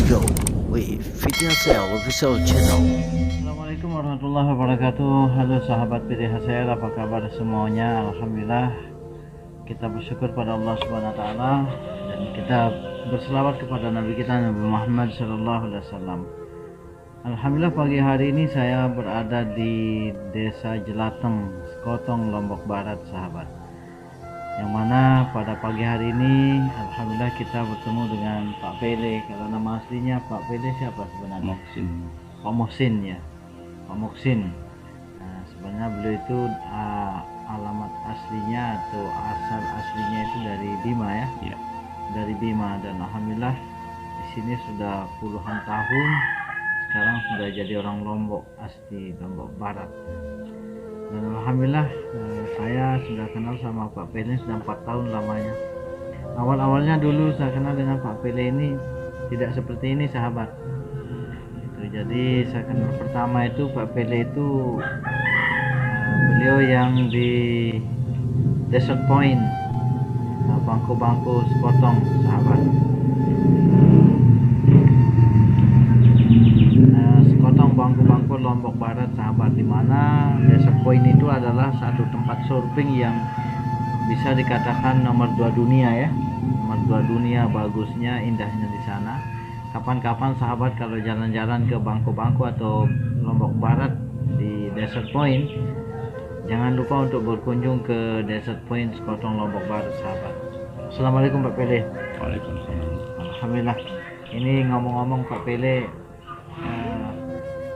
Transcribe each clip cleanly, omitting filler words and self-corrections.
go with VTSL Official Channel. Assalamualaikum warahmatullahi wabarakatuh. Halo sahabat VTSL, apa kabar semuanya? Alhamdulillah, kita bersyukur pada Allah Subhanahu wa taala dan kita berselawat kepada Nabi kita Nabi Muhammad sallallahu alaihi wasallam. Alhamdulillah, pagi hari ini saya berada di Desa Jelateng, Sekotong, Lombok Barat, sahabat. Yang mana pada pagi hari ini alhamdulillah kita bertemu dengan Pak Pele. Kalau nama aslinya Pak Pele siapa sebenarnya? Moksin. Pak Moksin ya, Pak Moksin. Nah, sebenarnya beliau itu alamat aslinya atau asal aslinya itu dari Bima ya, Ya. dari Bima, dan alhamdulillah di sini sudah puluhan tahun. Sekarang sudah jadi orang Lombok asli, Lombok Barat. Dan alhamdulillah saya sudah kenal sama Pak Pele sudah 4 tahun lamanya. Awal-awalnya dulu saya kenal dengan Pak Pele ini tidak seperti ini, sahabat. Jadi saya kenal pertama itu Pak Pele itu beliau yang di Desert Point, bangku-bangku Sekotong, sahabat. Sekotong, bangku-bangku Lombok Barat, sahabat, di mana Desert Point itu adalah satu tempat surfing yang bisa dikatakan nomor 2 dunia ya, nomor 2 dunia bagusnya, indahnya di sana. Kapan-kapan sahabat kalau jalan-jalan ke bangku-bangku atau Lombok Barat di Desert Point, jangan lupa untuk berkunjung ke Desert Point Sekotong, Lombok Barat, sahabat. Assalamualaikum Pak Pele. Waalaikumsalam. Alhamdulillah. Ini ngomong-ngomong Pak Pele,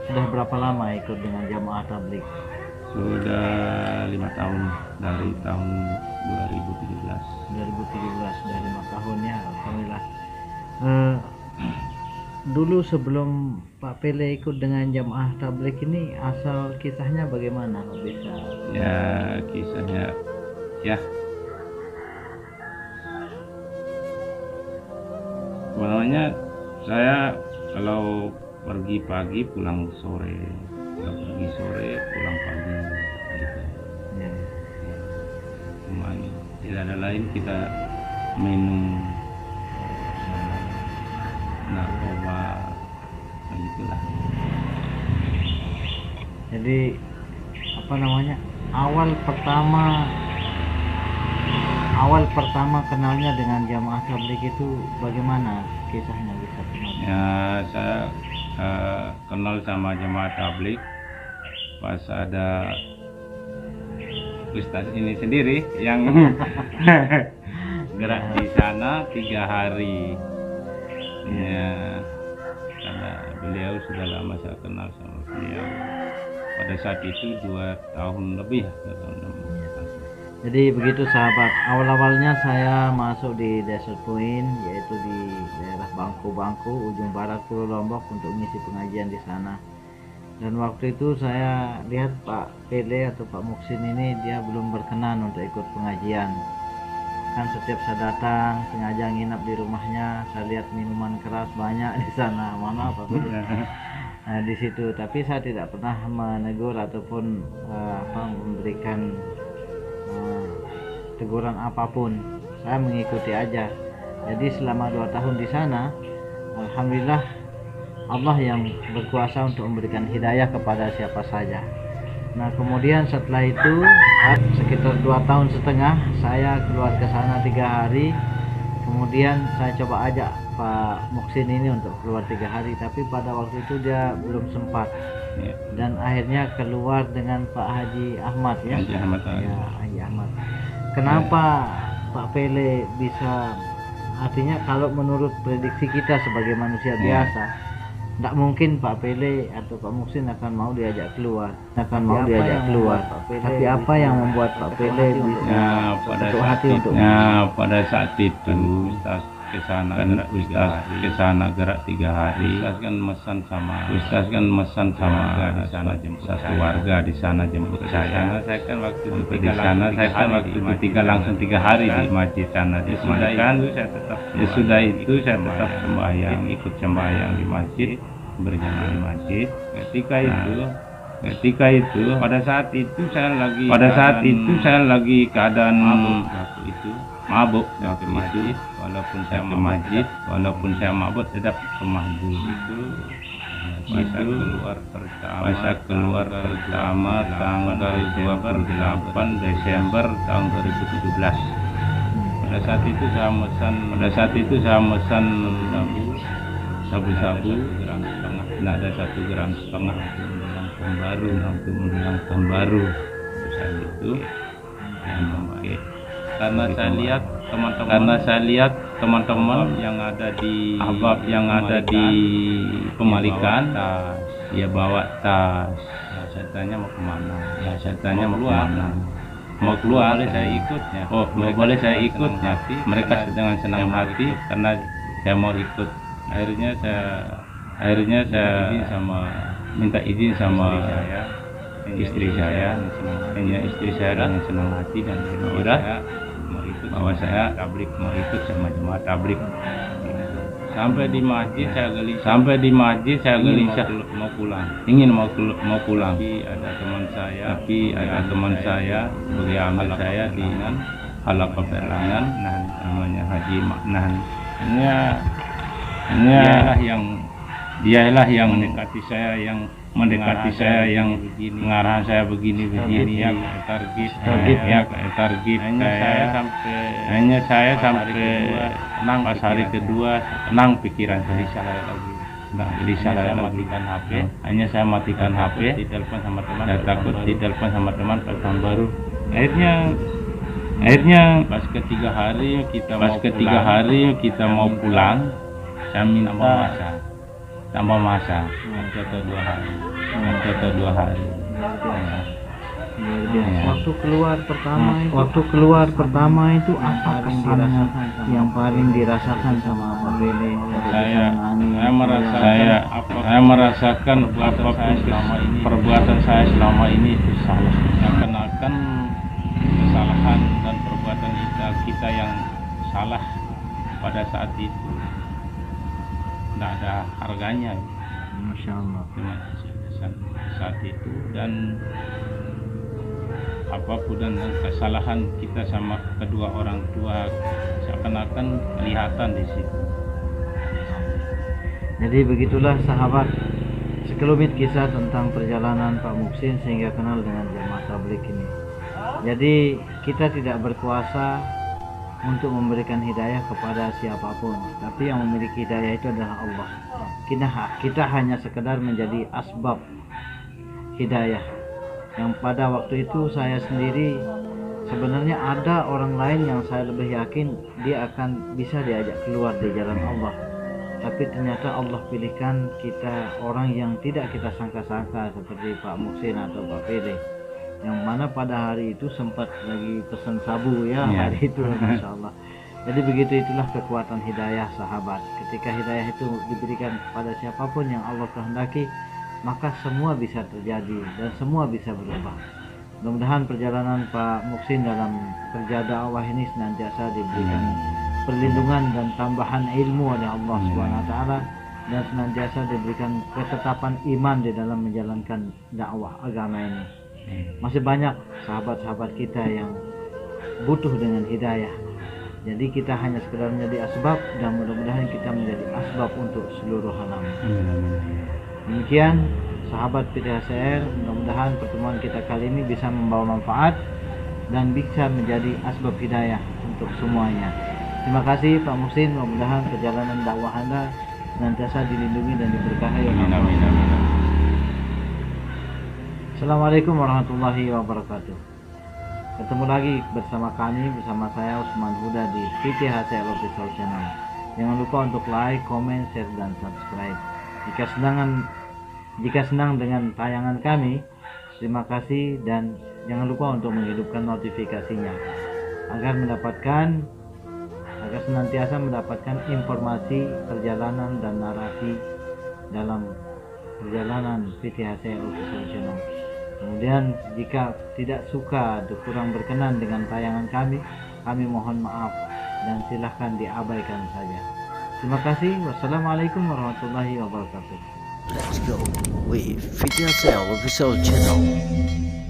sudah berapa lama ikut dengan jamaah tabligh? Sudah 5 tahun dari tahun 2017. 2017, sudah 5 tahun ya, alhamdulillah. Dulu sebelum Pak Pele ikut dengan jamaah tabligh ini, asal kisahnya bagaimana? Bisa? Ya, kisahnya ya. Sebenarnya saya kalau pergi pagi pulang sore, kalau pergi sore pulang pagi gitu. Ya. Cuman tidak ada lain, kita minum narkoba begitulah. Jadi apa namanya? Awal pertama kenalnya dengan jamaah tabligh itu bagaimana kisahnya, bisa kenal? Ya, saya kenal sama jemaah tabligh pas ada ustaz ini sendiri yang gerak di sana 3 hari. Ya, karena beliau sudah lama saya kenal sama beliau. Pada saat itu 2 tahun lebih, 2 tahun lebih. Jadi begitu sahabat, awal-awalnya saya masuk di Desert Point, yaitu di daerah Bangku-Bangku, ujung barat Pulau Lombok, untuk mengisi pengajian di sana. Dan waktu itu saya lihat Pak Pele atau Pak Moksin ini dia belum berkenan untuk ikut pengajian. Kan setiap saya datang sengaja nginap di rumahnya, saya lihat minuman keras banyak di sana. Mana Pak Pele? Nah, di situ, tapi saya tidak pernah menegur ataupun memberikan teguran apapun. Saya mengikuti aja. Jadi selama 2 tahun di sana, alhamdulillah Allah yang berkuasa untuk memberikan hidayah kepada siapa saja. Nah, kemudian setelah itu sekitar 2 tahun setengah saya keluar ke sana 3 hari. Kemudian saya coba ajak Pak Moksin ini untuk keluar 3 hari, tapi pada waktu itu dia belum sempat. Ya. Dan akhirnya keluar dengan Pak Haji Ahmad ya. Haji Ahmad. Ya, Haji Ahmad. Kenapa Pak Pele bisa, artinya kalau menurut prediksi kita sebagai manusia biasa, tidak mungkin Pak Pele atau Pak Moksin akan mau diajak keluar, Tapi apa yang membuat Pak Pele bisa Ya, pada saat itu Ustaz kesana gerak 3 hari. Ustaz kan mesan sama di sana jemput warga di sana jemput saya. Saya kan waktu di sana langsung 3 hari di masjid sana. Sudah itu saya tetap sembahyang, ikut sembahyang di masjid, berjamaah di masjid. Ketika itu Ketika itu, pada saat itu saya lagi keadaan mabuk waktu itu. Walaupun saya mabuk tetap ke masjid itu. Masa keluar pertama tanggal 28 Desember tahun 2017. Pada saat itu saya mesan sabu-sabu gram setengah. Tidak ada 1,5 gram untuk menjelang tahun baru. Saya itu yang memakai. Karena saya lihat teman-teman yang ada di Pemalikan, dia bawa tas. Saya tanya mau kemana? Mau keluar, saya ikutnya. Oh, boleh saya ikutnya. Mereka dengan senang hati karena saya mau ikut. Akhirnya saya minta izin sama istri saya dengan senang hati dan gembira bahwa saya mau ikut sama jemaah tablik. Sampai di masjid saya gelisah mau pulang. Mau pulang. Tapi ada teman saya sebagai amal saya di halaqah Berlangan, namanya Haji Maknan. Dialah yang mendekati saya, yang mengarah saya begini ya, target. Hanya saya sampai pas hari kedua tenang pikiran saya. Jadi saya matikan HP. Hanya saya matikan HP. Ditelepon sama teman. Saya takut ditelepon sama teman pas tahun baru. Akhirnya pas ketiga hari kita mau pulang. Saya minta tambah masa atau 2 hari. Waktu keluar pertama itu apa kesannya yang paling dirasakan sama Pak Bele? Saya merasakan perbuatan saya selama ini itu salah. Seakan-akan kesalahan dan perbuatan kita yang salah pada saat itu tidak ada harganya. Masya Allah. Saat itu, dan apapun dan kesalahan kita sama kedua orang tua seakan-akan kelihatan di situ. Jadi begitulah sahabat, sekelumit kisah tentang perjalanan Pak Muhsin sehingga kenal dengan jemaah tabligh ini. Jadi kita tidak berkuasa untuk memberikan hidayah kepada siapapun, tapi yang memiliki hidayah itu adalah Allah. Kita hanya sekedar menjadi asbab hidayah. Yang pada waktu itu saya sendiri sebenarnya ada orang lain yang saya lebih yakin dia akan bisa diajak keluar di jalan Allah, tapi ternyata Allah pilihkan kita orang yang tidak kita sangka-sangka seperti Pak Muhsin atau Pak Bele, yang mana pada hari itu sempat lagi pesan sabu ya. Hari itu Masya Allah. Jadi begitu, itulah kekuatan hidayah sahabat. Ketika hidayah itu diberikan kepada siapapun yang Allah kehendaki, maka semua bisa terjadi dan semua bisa berubah. Mudah-mudahan perjalanan Pak Muhsin dalam kerja dakwah ini senantiasa diberikan perlindungan dan tambahan ilmu oleh Allah Subhanahu wa taala, dan senantiasa diberikan ketetapan iman di dalam menjalankan dakwah agama ini. Masih banyak sahabat-sahabat kita yang butuh dengan hidayah. Jadi kita hanya sekedar menjadi asbab, dan mudah-mudahan kita menjadi asbab untuk seluruh halaman. Demikian sahabat PTHCR, mudah-mudahan pertemuan kita kali ini bisa membawa manfaat dan bisa menjadi asbab hidayah untuk semuanya. Terima kasih Pak Muhsin, mudah-mudahan perjalanan dakwah Anda senantiasa dilindungi dan diberkahi oleh Allah. Assalamualaikum warahmatullahi wabarakatuh. Ketemu lagi bersama saya Usman Huda di PTHCR Official Channel. Jangan lupa untuk like, comment, share, dan subscribe. Jika senang dengan tayangan kami, terima kasih, dan jangan lupa untuk menghidupkan notifikasinya agar senantiasa mendapatkan informasi perjalanan dan narasi dalam perjalanan PTHCR Official Channel. Kemudian jika tidak suka atau kurang berkenan dengan tayangan kami mohon maaf dan silahkan diabaikan saja. Terima kasih. Wassalamualaikum warahmatullahi wabarakatuh. Let's go with Fitness Official Channel.